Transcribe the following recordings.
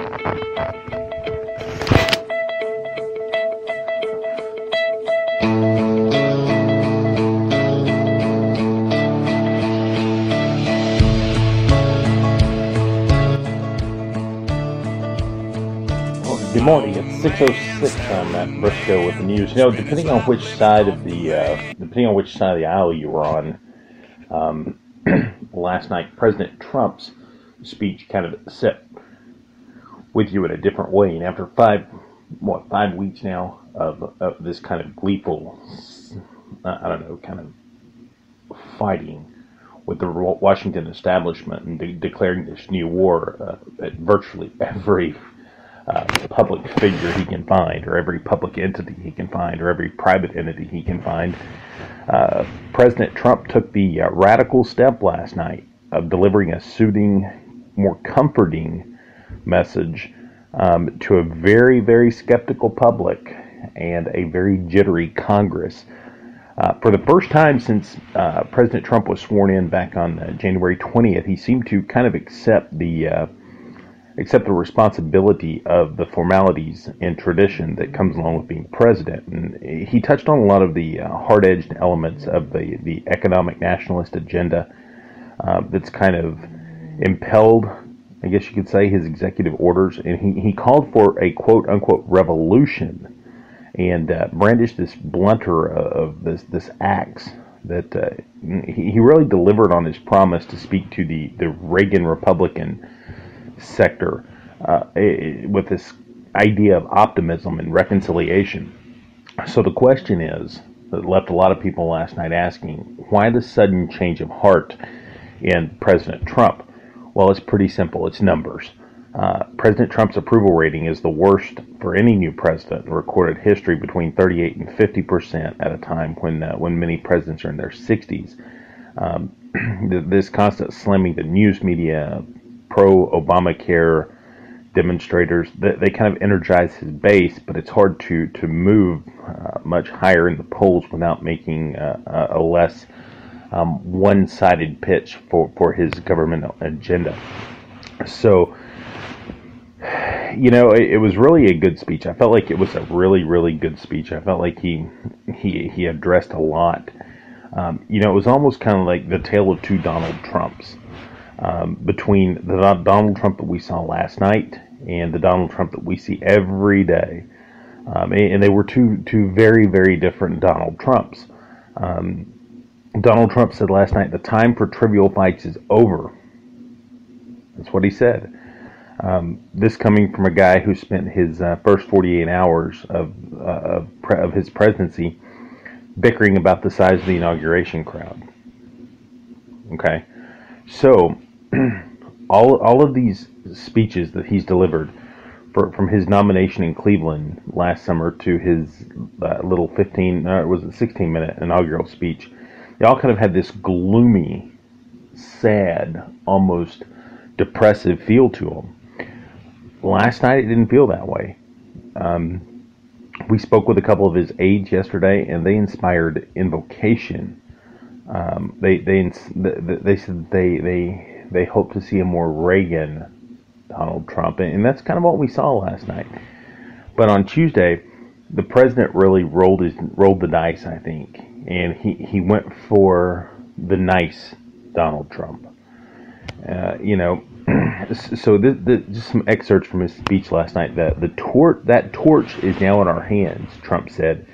Good morning. It's 6:06. I'm at Briscoe with the news. You know, depending on which side of the aisle you were on, last night, President Trump's speech kind of set with you in a different way. And after 5 weeks now of this kind of gleeful, kind of fighting with the Washington establishment and declaring this new war at virtually every public figure he can find, or every public entity he can find, or every private entity he can find. President Trump took the radical step last night of delivering a soothing, more comforting message to a very, very skeptical public and a very jittery Congress. For the first time since President Trump was sworn in back on January 20th, he seemed to kind of accept the responsibility of the formalities and tradition that comes along with being president. And he touched on a lot of the hard-edged elements of the economic nationalist agenda that's kind of impelled, I guess you could say, his executive orders. And he called for a quote-unquote revolution and brandished this blunter of this axe that he really delivered on his promise to speak to the Reagan Republican sector with this idea of optimism and reconciliation. So the question is, that left a lot of people last night asking, why the sudden change of heart in President Trump? Well, it's pretty simple. It's numbers. President Trump's approval rating is the worst for any new president in recorded history, between 38 and 50% at a time when many presidents are in their 60s. This constant slamming the news media, pro-Obamacare demonstrators, they kind of energize his base, but it's hard to move much higher in the polls without making a less one-sided pitch for his government agenda. So, you know, it was really a good speech. I felt like it was a really, really good speech. I felt like he addressed a lot. You know, it was almost kind of like the tale of two Donald Trumps. Between the Donald Trump that we saw last night and the Donald Trump that we see every day. And they were two very, very different Donald Trumps. Donald Trump said last night, the time for trivial fights is over. That's what he said. This coming from a guy who spent his first 48 hours of his presidency bickering about the size of the inauguration crowd. Okay? So, all of these speeches that he's delivered, from his nomination in Cleveland last summer to his little 16-minute inaugural speech, they all kind of had this gloomy, sad, almost depressive feel to them. Last night, it didn't feel that way. We spoke with a couple of his aides yesterday, and they inspired invocation. They said they hope to see a more Reagan Donald Trump, and that's kind of what we saw last night. But on Tuesday, the president really rolled the dice, I think, and he went for the nice Donald Trump. You know, so just some excerpts from his speech last night. That torch is now in our hands, Trump said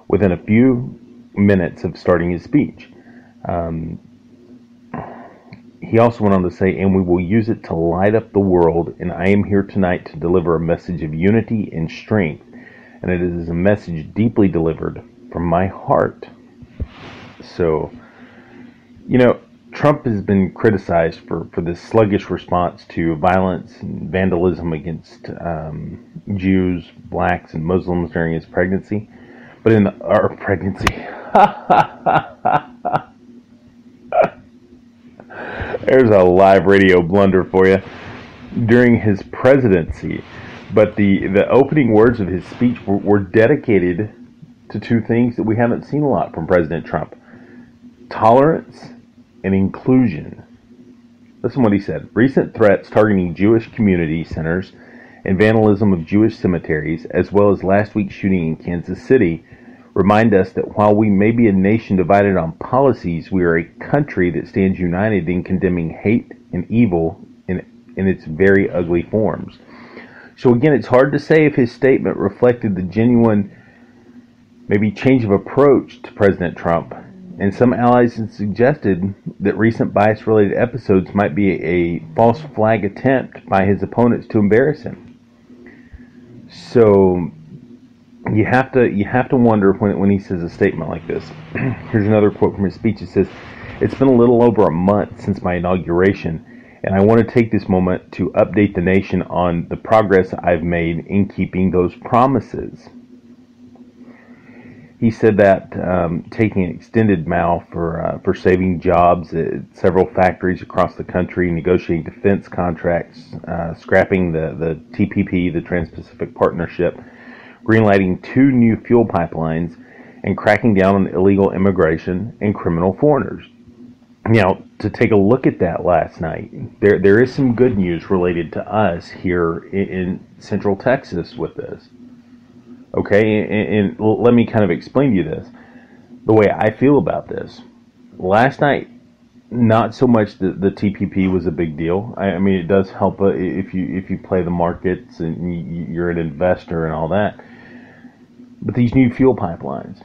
within a few minutes of starting his speech. He also went on to say, and we will use it to light up the world, and I am here tonight to deliver a message of unity and strength, and it is a message deeply delivered from my heart. So, you know, Trump has been criticized for this sluggish response to violence and vandalism against Jews, blacks, and Muslims during his pregnancy. But in our pregnancy... There's a live radio blunder for you. During his presidency. But the opening words of his speech were dedicated to two things that we haven't seen a lot from President Trump: tolerance and inclusion. Listen to what he said. Recent threats targeting Jewish community centers and vandalism of Jewish cemeteries, as well as last week's shooting in Kansas City, remind us that while we may be a nation divided on policies, we are a country that stands united in condemning hate and evil in its very ugly forms. So again, it's hard to say if his statement reflected the genuine, maybe change of approach to President Trump, and some allies have suggested that recent bias-related episodes might be a false flag attempt by his opponents to embarrass him. So you have to wonder when he says a statement like this. Here's another quote from his speech. It says, "It's been a little over a month since my inauguration, and I want to take this moment to update the nation on the progress I've made in keeping those promises." He said that taking an extended MOW for saving jobs at several factories across the country, negotiating defense contracts, scrapping the TPP, the Trans-Pacific Partnership, greenlighting 2 new fuel pipelines, and cracking down on illegal immigration and criminal foreigners. Now, to take a look at that last night, there is some good news related to us here in Central Texas with this. Okay, and let me kind of explain to you this. The way I feel about this. Last night, not so much the TPP was a big deal. I mean, it does help if you play the markets and you're an investor and all that. But these new fuel pipelines,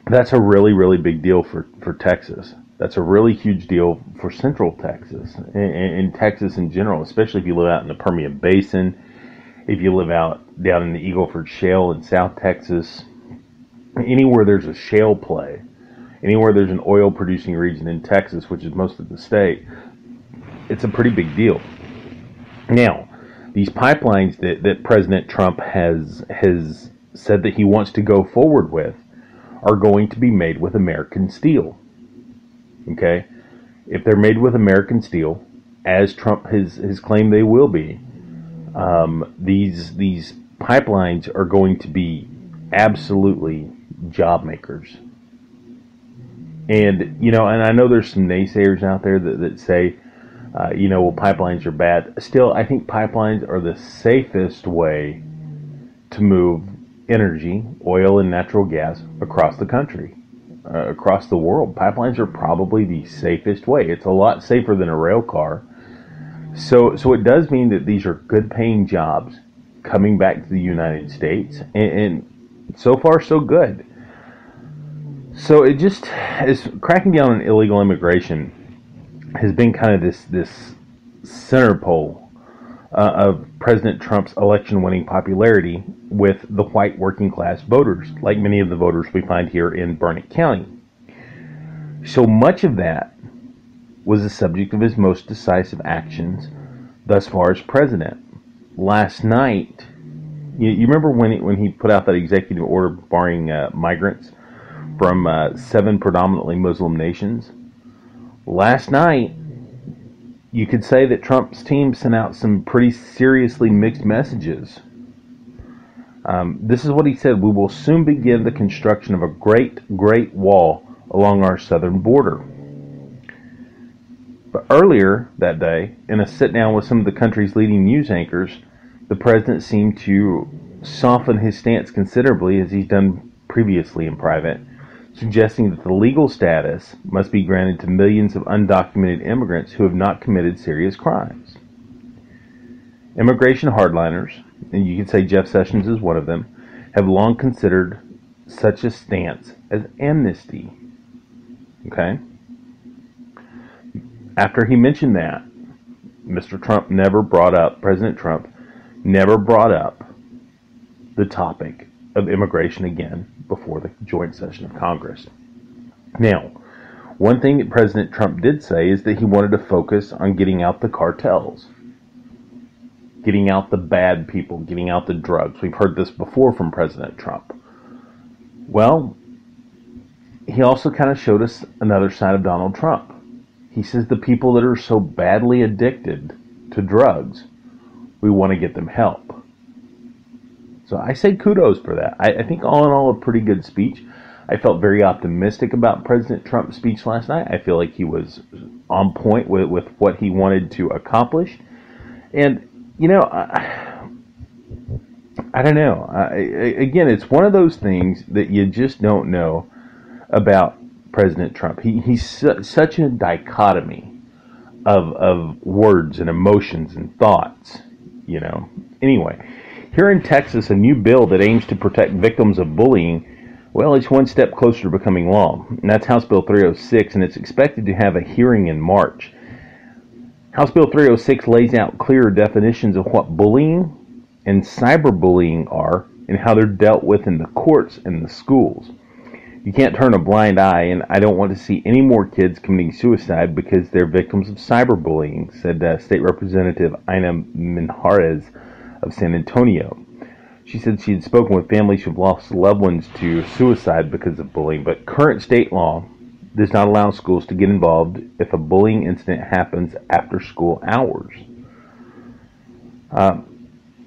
that's a really, really big deal for Texas. That's a really huge deal for Central Texas and Texas in general, especially if you live out in the Permian Basin, if you live out down in the Eagle Ford Shale in South Texas, anywhere there's a shale play, anywhere there's an oil producing region in Texas, which is most of the state, it's a pretty big deal. Now, these pipelines that President Trump has said that he wants to go forward with are going to be made with American steel. Okay? If they're made with American steel, as Trump has claimed they will be, these pipelines are going to be absolutely job makers. And, and I know there's some naysayers out there that say, well, pipelines are bad. Still, I think pipelines are the safest way to move energy, oil and natural gas across the country, across the world. Pipelines are probably the safest way. It's a lot safer than a rail car. So it does mean that these are good paying jobs coming back to the United States, and so far so good. So it just is cracking down on illegal immigration has been kind of this center pole of President Trump's election winning popularity with the white working class voters, like many of the voters we find here in Burnett County. So much of that was the subject of his most decisive actions thus far as president. Last night, you remember when he put out that executive order barring migrants from 7 predominantly Muslim nations? Last night, you could say that Trump's team sent out some pretty seriously mixed messages. This is what he said: "We will soon begin the construction of a great wall along our southern border." But earlier that day, in a sit-down with some of the country's leading news anchors, the president seemed to soften his stance considerably, as he's done previously in private, suggesting that the legal status must be granted to millions of undocumented immigrants who have not committed serious crimes. Immigration hardliners, and you could say Jeff Sessions is one of them, have long considered such a stance as amnesty. Okay? After he mentioned that, President Trump never brought up the topic of immigration again before the joint session of Congress. Now, one thing that President Trump did say is that he wanted to focus on getting out the cartels, getting out the bad people, getting out the drugs. We've heard this before from President Trump. Well, he also kind of showed us another side of Donald Trump. He says the people that are so badly addicted to drugs, we want to get them help. So I say kudos for that. I think all in all a pretty good speech. I felt very optimistic about President Trump's speech last night. I feel like he was on point with what he wanted to accomplish. And You know, I don't know. Again, it's one of those things that you just don't know about President Trump. He's such a dichotomy of words and emotions and thoughts, you know. Anyway, here in Texas, a new bill that aims to protect victims of bullying, well, it's one step closer to becoming law. And that's House Bill 306, and it's expected to have a hearing in March. House Bill 306 lays out clearer definitions of what bullying and cyberbullying are and how they're dealt with in the courts and the schools. You can't turn a blind eye, and I don't want to see any more kids committing suicide because they're victims of cyberbullying, said State Representative Ina Minjarez of San Antonio. She said she had spoken with families who've lost loved ones to suicide because of bullying, but current state law does not allow schools to get involved if a bullying incident happens after school hours.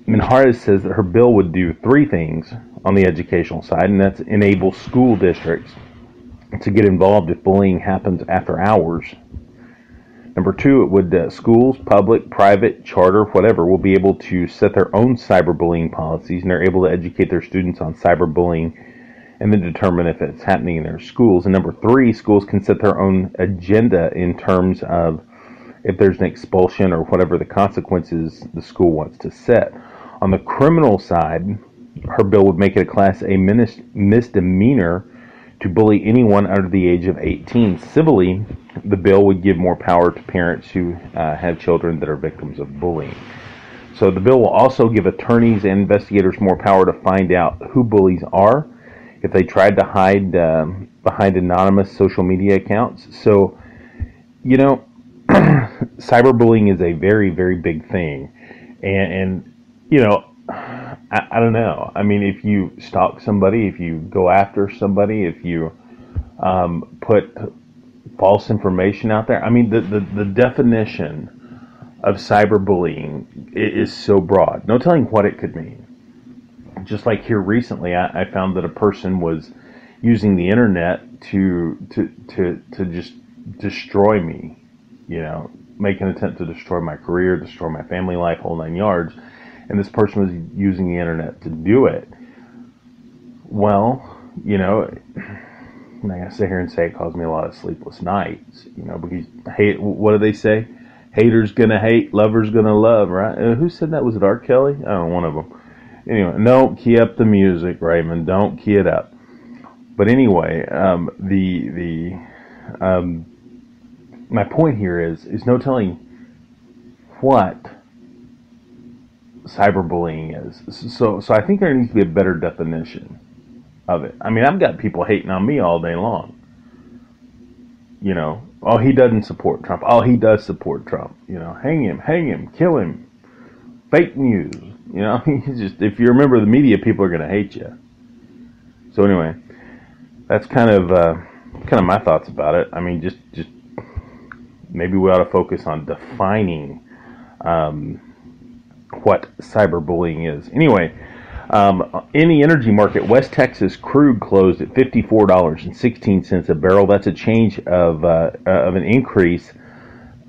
Minjarez says that her bill would do three things on the educational side, and that's enable school districts to get involved if bullying happens after hours. Number two, it would schools, public, private, charter, whatever, will be able to set their own cyberbullying policies, and they're able to educate their students on cyberbullying and then determine if it's happening in their schools. And number three, schools can set their own agenda in terms of if there's an expulsion or whatever the consequences the school wants to set. On the criminal side, her bill would make it a Class A misdemeanor to bully anyone under the age of 18. Civilly, the bill would give more power to parents who have children that are victims of bullying. So the bill will also give attorneys and investigators more power to find out who bullies are if they tried to hide behind anonymous social media accounts. So, you know, cyberbullying is a very, very big thing. And you know, I don't know. I mean, if you stalk somebody, if you go after somebody, if you put false information out there, I mean, the definition of cyberbullying is so broad. No telling what it could mean. Just like here recently, I found that a person was using the internet to just destroy me, you know, make an attempt to destroy my career, destroy my family life, whole 9 yards. And this person was using the internet to do it. Well, you know, I'm not going to sit here and say it caused me a lot of sleepless nights, you know, because what do they say? Haters going to hate, lovers going to love, right? Who said that? Was it R. Kelly? Oh, one of them. Anyway, don't key up the music, Raymond. Don't key it up. But anyway, my point here is no telling what cyberbullying is. So I think there needs to be a better definition of it. I mean, I've got people hating on me all day long. You know, oh, he doesn't support Trump. Oh, he does support Trump. You know, hang him, kill him. Fake news. You know, just if you're a member of the media, people are going to hate you. So anyway, that's kind of my thoughts about it. I mean, just maybe we ought to focus on defining what cyberbullying is. Anyway, in the energy market, West Texas crude closed at $54.16 a barrel. That's a change of an increase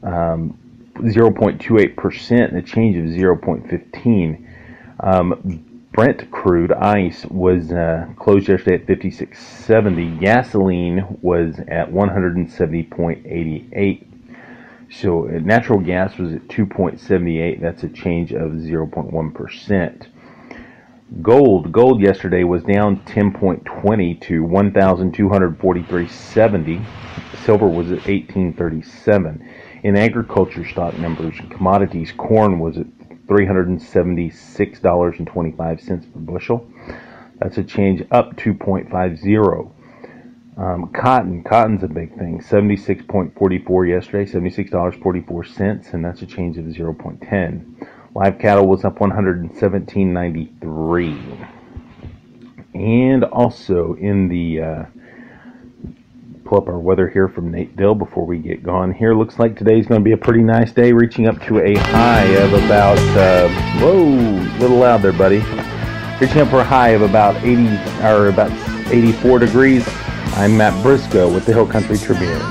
0.28% and a change of 0.15. Brent crude ICE was closed yesterday at $56.70. Gasoline was at $170.88. So natural gas was at $2.78. That's a change of 0.1%. Gold yesterday was down 10.20 to $1,243.70. Silver was at $18.37. In agriculture stock numbers, commodities, corn was at $376.25 per bushel. That's a change up 2.50. Cotton's a big thing. $76.44 yesterday, $76.44, and that's a change of 0.10. Live cattle was up $117.93. And also in the pull up our weather here from Nate Dill before we get going. Here looks like today's going to be a pretty nice day, reaching up to a high of about whoa, a little loud there, buddy. Reaching up for a high of about 84 degrees. I'm Matt Briscoe with the Hill Country Tribune.